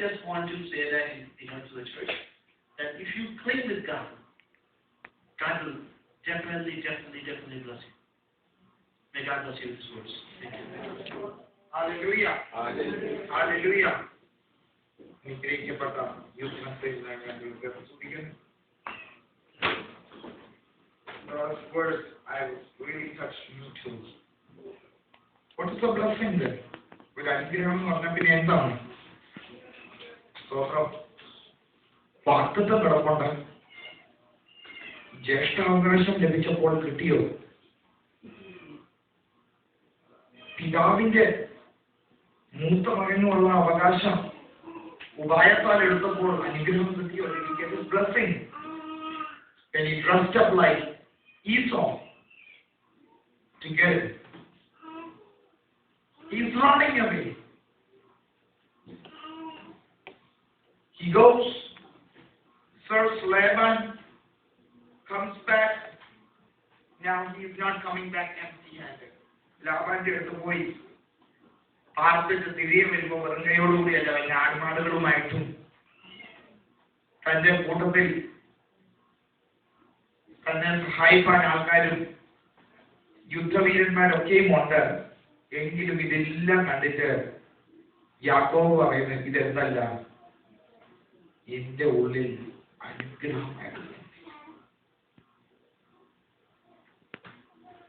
just want to say that to the church, that if you cling with God, God will definitely bless you. May God bless you with His words. Thank you. Hallelujah. Hallelujah. അനുഗ്രഹിക്കപ്പെട്ട youth മെസ്സേജിനായി വേണ്ടി സ്തുതിക്കുന്നു. Those words I was really touched me too. What is the blessing there? ഒരു അനുഗ്രഹം എന്ന് പറഞ്ഞാൽ പിന്നെ എന്താണ്? വാഗ്ദത്തം കിടപ്പുണ്ട്. ജ്യേഷ്ഠാവകാശം ലഭിച്ചപ്പോൾ കിട്ടിയോ? പിതാവിന്റെ മൂത്ത മകനുള്ള അവകാശം ഉപായത്താൽ എടുത്തപ്പോൾ അനുഗ്രഹം കിട്ടിയോ? Blessing. When he dressed up like Esau to get it, he's running away. He goes, serves Laban, comes back. Now he is not coming back empty-handed. ലാബാന്റെ അടുത്ത് പോയി പാർത്തിട്ട് തിരികെ വരുമ്പോൾ വെറുങ്കയോടുകൂടിയല്ല, വല്ല ആടുമാടുകളുമായിട്ടും തന്റെ കൂട്ടത്തിൽ തന്നെ സഹായിക്കാൻ ആൾക്കാരും യുദ്ധവീരന്മാരൊക്കെയും ഉണ്ട്. എങ്കിലും ഇതെല്ലാം കണ്ടിട്ട് യാക്കോബ് പറയുന്നത് ഇതെന്തല്ല, എന്റെ ഉള്ളിൽ അനുഗ്രഹമായിരുന്നു.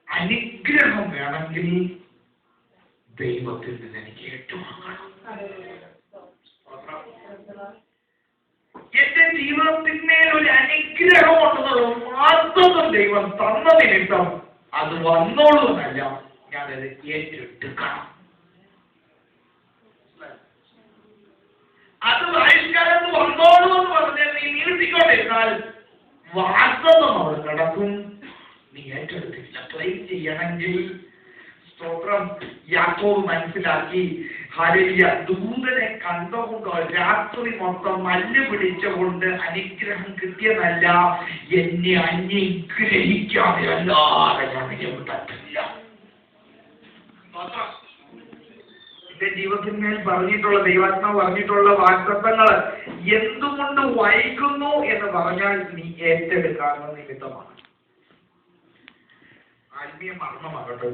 അനുഗ്രഹം വേണമെങ്കിൽ ദൈവത്തിൽ നിന്ന് എനിക്ക് ഏറ്റുവാങ്ങണം. എന്റെ ജീവിതത്തിന്മേൽ ഒരു അനുഗ്രഹം ഉണ്ടെന്നുള്ളത് മാത്രം ദൈവം തന്ന നിമിത്തം അത് വന്നോളൂന്നല്ല, ഞാനത് ഏറ്റെടുക്കണം. അത് ആയുഷ്കാലത്ത് വന്നോളൂ എന്ന് പറഞ്ഞാൽ നീ നീട്ടിക്കൊണ്ടിരുന്നാൽ വാസ്തവം അവിടെ നടക്കും. നീ ഏറ്റെടുത്തില്ല. ക്ലെയിം ചെയ്യണമെങ്കിൽ സ്തോത്രം, യാക്കോബ് മനസ്സിലാക്കി. ഹല്ലേലൂയ. ദൂതനെ കണ്ടുകൊണ്ടോ രാത്രി മൊത്തം മല്ല് പിടിച്ചുകൊണ്ട് അനുഗ്രഹം കിട്ടിയതല്ല, എന്നെ അനുഗ്രഹിക്കാതെ അല്ലാതെ ഞാൻ പറ്റില്ല. എന്റെ ജീവിതത്തിന്മേൽ പറഞ്ഞിട്ടുള്ള ദൈവാത്മാവ് പറഞ്ഞിട്ടുള്ള വാഗ്ദത്തങ്ങൾ എന്തുകൊണ്ട് വൈകുന്നു എന്ന് പറഞ്ഞാൽ നീ ഏറ്റെടുക്കാവുന്ന നിമിത്തമാണ്. ആത്മീയ മർമ്മമാകട്ടെ.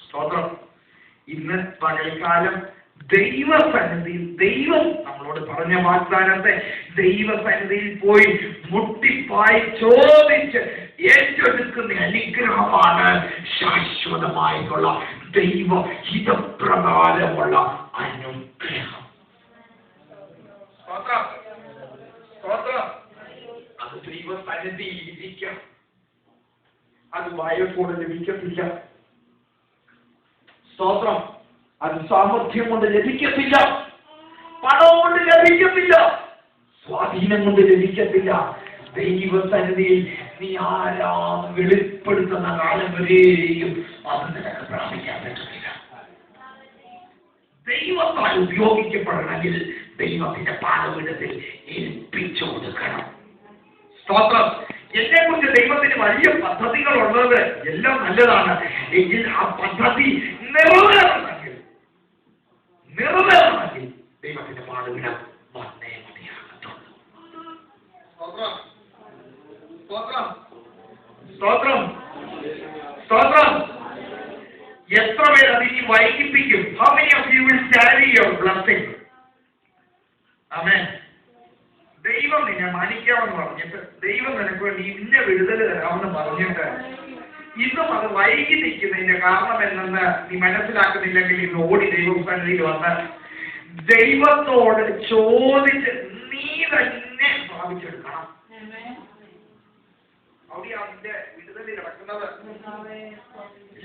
സ്തോത്രം. ഇന്ന് പകൽക്കാലം ദൈവസന്നിധിയിൽ ദൈവം നമ്മളോട് പറഞ്ഞ വാഗ്ദാനത്തെ ദൈവസന്നിധിയിൽ പോയി മുട്ടിപ്പായി ചോദിച്ച് ഏറ്റെടുക്കുന്ന അനുഗ്രഹമാണ് ശാശ്വതമായിട്ടുള്ള ദൈവഹിതപ്രകാരമുള്ള അനുഗ്രഹം. അത് ദൈവസന്നിധിയിൽ ഇരിക്കാം. അത് വായക്കൂടെ ലഭിക്കത്തില്ല. സ്തോത്രം. അത് സാമർഥ്യം കൊണ്ട് ലഭിക്കത്തില്ല, പണം കൊണ്ട് ലഭിക്കത്തില്ല, സ്വാധീനം കൊണ്ട് ലഭിക്കത്തില്ല. ദൈവസന്നിധിയിൽ നീ ആരാന്ന് വെളിപ്പെടുത്തുന്ന കാലം വരെയും അത് നിനക്ക് പ്രാപിക്കാൻ പറ്റത്തില്ല. ദൈവത്താൽ ഉപയോഗിക്കപ്പെടണമെങ്കിൽ ദൈവത്തിന്റെ പാദപീഠത്തിൽ ഏൽപ്പിച്ചു കൊടുക്കണം. സ്തോത്രം. എന്നെ കുറിച്ച് ദൈവത്തിന് വലിയ പദ്ധതികളുള്ളത് എല്ലാം നല്ലതാണ്. എങ്കിൽ ആ പദ്ധതി നിറവേറണമെങ്കിൽ ദൈവത്തിന്റെ പാടുവിടം വന്നേ മതിയാകത്തുള്ളൂ. സ്തോത്രം. സ്തോത്രം. എത്ര പേർ അതിനെ വൈകിപ്പിക്കും? How many of you will carry your blessing? Amen. ദൈവം നിന്നെ മാനിക്കാമെന്ന് പറഞ്ഞിട്ട്, ദൈവം നിനക്ക് വേണ്ടി ഇന്ന വിടുതൽ തരാമെന്ന് പറഞ്ഞിട്ട് ഇന്നും അത് വൈകി നിൽക്കുന്നതിന്റെ കാരണം എന്തെന്ന് നീ മനസ്സിലാക്കുന്നില്ലെങ്കിൽ ഇന്ന് ഓടി ദൈവസന്നിധിയിൽ വന്ന് ദൈവത്തോട് ചോദിച്ച് നീ തന്നെ സ്ഥാപിച്ചെടുക്കണം. അവിടെയാണ് നിന്റെ വിടുതൽ കിടക്കുന്നത്.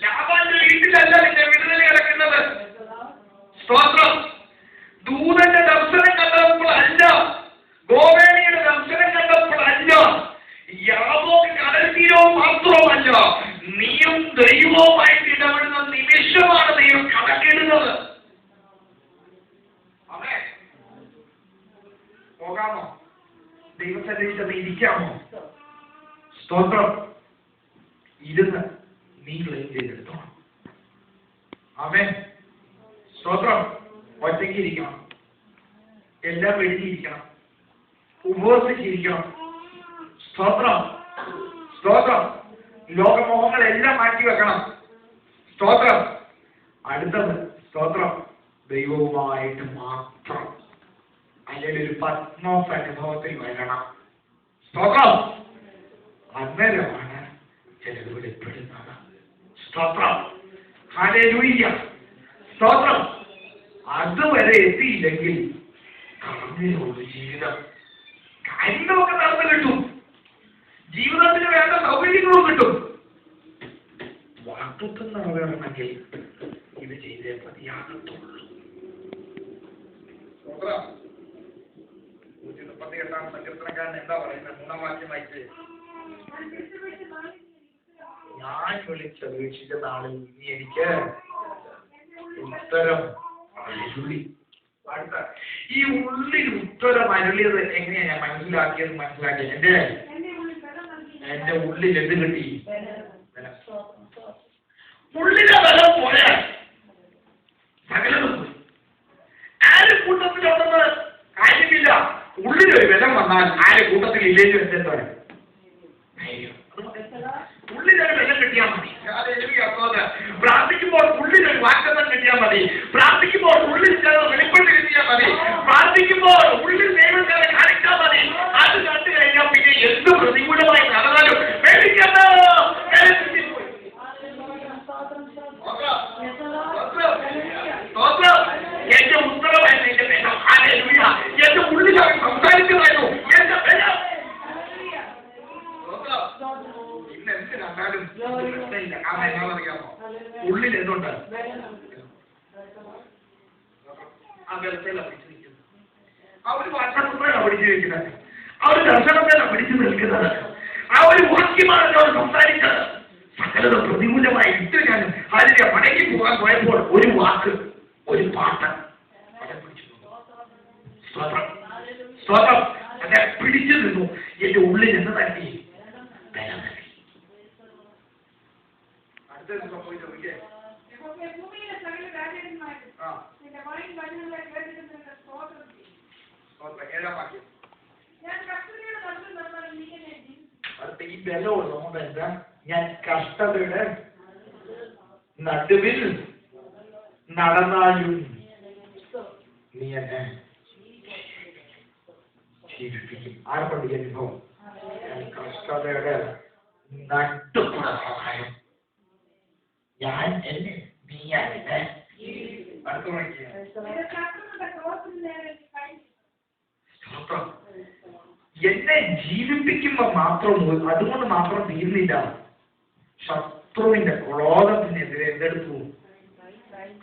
ലാബാന്റെ വീട്ടിലല്ല നിന്റെ വിടുതൽ കിടക്കുന്നത്. സ്തോത്രം. ദൂതന്റെ ദർശനം കണ്ടപ്പോഴല്ല, ഗോവേണിയുടെ ദർശനം കണ്ടപ്പോഴല്ല, യാബോക്ക് കടൽ തീരവും മാത്രവുമല്ല, നീയും ദൈവവുമായിട്ട് ഇടപെടുന്ന നിമിഷമാണ് ദൈവം കണക്കിടുന്നത്. അതെ, പോകാമോ? ദൈവസന്നിധിയിൽ ഇരിക്കാമോ? സ്തോത്രം. ഇരുന്ന് നീ ക്ലെയിം ചെയ്തെടുത്തോണം. ആമേൻ. സ്തോത്രം. ഒറ്റയ്ക്ക് ഇരിക്കണം. എല്ലാം വെടിഞ്ഞിരിക്കണം, ഉപവസിച്ചിരിക്കണം. സ്തോത്രം, സ്തോത്രം. ലോകമോഹങ്ങളെല്ലാം മാറ്റി വെക്കണം. സ്തോത്രം. അടുത്തത് സ്തോത്രം, ദൈവവുമായിട്ട് മാത്രം, അല്ലെങ്കിൽ ഒരു പത്മോസ് അനുഭവത്തിൽ വരണം. സ്തോത്രം. അന്നേരമാണ് ചിലത് വെളിപ്പെടുന്നത്. സ്തോത്രം. ഹല്ലേലൂയ. സ്തോത്രം. അതുവരെ എത്തിയില്ലെങ്കിൽ കർമ്മയോട് ജീവിതം കാര്യങ്ങളൊക്കെ നടന്നു കിട്ടും, ജീവിതത്തിന് വേണ്ട സൗകര്യങ്ങളും കിട്ടും. വാഗ്ദത്തം നിറവേറണമെങ്കിൽ ഇത് ചെയ്തേ മതിയാകത്തുള്ളൂ. 138 സങ്കീർത്തനക്കാരൻ എന്താ പറയുന്നത്? 3-ാം വാക്യം വായിച്ച്, ഞാൻ വിളിച്ചപേക്ഷിച്ച നാളിൽ നീ എനിക്ക് ഉത്തരം അരുളി. ഈ ഉള്ളിൽ ഉത്തരം അരുളിയത് എങ്ങനെയാ ഞാൻ മനസ്സിലാക്കിയത്? എന്റെ ഉള്ളിൽ എന്ത് കിട്ടി? ഉള്ളിലെ ബലം പോയാൽ സകലതും പോയി. ആര് കൂട്ടത്തിലുണ്ടെന്ന് കാര്യമില്ല. ഉള്ളിലൊരു ബലം വന്നാൽ ആരെ കൂട്ടത്തിൽ ഇല്ലേലും എന്തെന്തോ ഉള്ളിലൊരു ബലം കിട്ടിയാൽ മതി. പ്രാർത്ഥിക്കുമ്പോൾ ഉള്ളിലൊരു വാഗ്ദത്തം കിട്ടിയാൽ മതി. പ്രാർത്ഥിക്കുമ്പോൾ ഉള്ളിൽ വെളിപ്പെട്ട് കിട്ടിയാൽ മതി. പ്രാർത്ഥിക്കുമ്പോൾ ഉള്ളിൽ ദൈവത്തെ കാണിച്ചാൽ മതി. അത് കണ്ടു കഴിഞ്ഞാൽ പിന്നെ എന്ത് പ്രതികൂലമായി നടന്നാലും പേടിക്കണ്ട. എന്റെ ഉത്തരവായിരുന്നു എന്റെ ബലം. ഹല്ലേലൂയ. എന്റെ ഉള്ളിൽ സംസാരിച്ചതായിരുന്നു എന്റെ ബലം. ഇന്ന് എന്ത് കണ്ടാലും പ്രശ്നമില്ല. കാരണം എന്നാണെന്നറിയാമോ? ഉള്ളിൽ എന്തുണ്ട്? ആ ബലത്തിലാണ് പിടിച്ചു നിൽക്കുന്നത്. ആ ഒരു വാക്തത്വത്തിലാണ് പിടിച്ചു നിൽക്കുന്നത്. ആ ഒരു ദർശനത്തിലാണ് പിടിച്ചു നിൽക്കുന്നത്. ആ ഒരു വാക്യമാണ് അവർ സംസാരിച്ചത്. സകലത പ്രതികൂലമായി ഇട്ട് ഞാൻ അതിന്റെ മടങ്ങി പോകാൻ പോയപ്പോൾ ഒരു വാക്ക്, ഒരു പാട്ട് സ്തോത്രം, സ്തോത്രം, അതെ പിടിച്ചു നിന്നു. എന്റെ ഉള്ളിൽ എന്ന് തന്നെ ബലം നൽകി. അടുത്ത സംഭവിച്ചോ? ഏഴാം വാക്യം. അടുത്ത ഈ ബലമുള്ളതുകൊണ്ട് എന്താ? ഞാൻ കഷ്ടതയുടെ നടുവിൽ നടന്നാലും നീ എന്നെ ജീവിപ്പിക്കും. ആർക്കുണ്ട് ഈ അനുഭവം? കഷ്ടതയുടെ നടുക്കുള്ള സഹായം. ഞാൻ എന്നെ നീ എന്നെ അടുത്ത എന്നെ ജീവിപ്പിക്കുമ്പോ മാത്രം അതുകൊണ്ട് മാത്രം തീർന്നില്ല. ശത്രുവിന്റെ ക്രോധത്തിനെതിരെ എന്തെടുത്തു?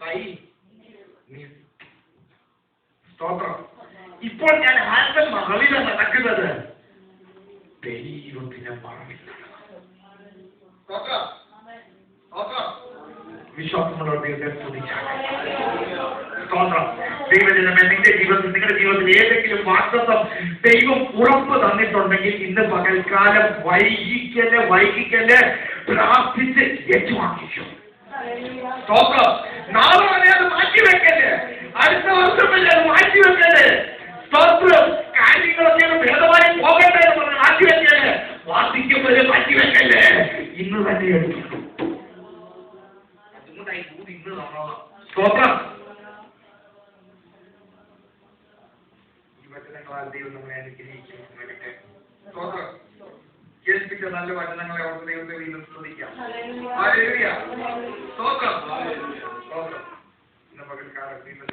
കൈ. സ്തോത്രം. ഇപ്പോൾ ഞാൻ ആരുടെ മറവിലാണ് നടക്കുന്നത്? ദൈവത്തിന്റെ മറവിലാണ്. വിശ്വാസമുള്ള ദൈവത്തെ സ്തുതിച്ചാൽ സ്തോത്രം. ദൈവജനമേ, നിങ്ങളുടെ ജീവിതത്തിൽ ഏതെങ്കിലും വാഗ്ദത്തം ദൈവം ഉറപ്പ് തന്നിട്ടുണ്ടെങ്കിൽ ഇന്ന് പകൽക്കാലം വൈകിക്കല് പ്രാർത്ഥിച്ച് ഏറ്റുവാങ്ങിക്കും. സ്തോത്രം. നാളെ വരെ അത് മാറ്റിവെക്കല്. അടുത്ത വർഷം വരെ അത് മാറ്റിവെക്കല്. സ്തോത്രം. കാര്യങ്ങളൊക്കെ ഭേദമായി പോകട്ടെ എന്ന് പറഞ്ഞ് മാറ്റിവെക്കല്. വാദിക്കുമ്പോൾ മാറ്റിവെക്കല്. ഇന്ന് തന്നെ എടുക്കും. അതുകൊണ്ടായി ഇന്ന് നമ്മളാണ്. സ്തോത്രം. ദൈവം നമ്മളെ അനുഗ്രഹിക്കും. സ്തോത്രം. കേൾപ്പിച്ച നല്ല വചനങ്ങളെ ഓർത്ത് ദൈവത്തെ വീണ്ടും സ്തുതിക്കാം. ഹല്ലേലൂയ. സ്തോത്രം. സ്തോത്രം. ഇന്ന് പകൽക്കാലം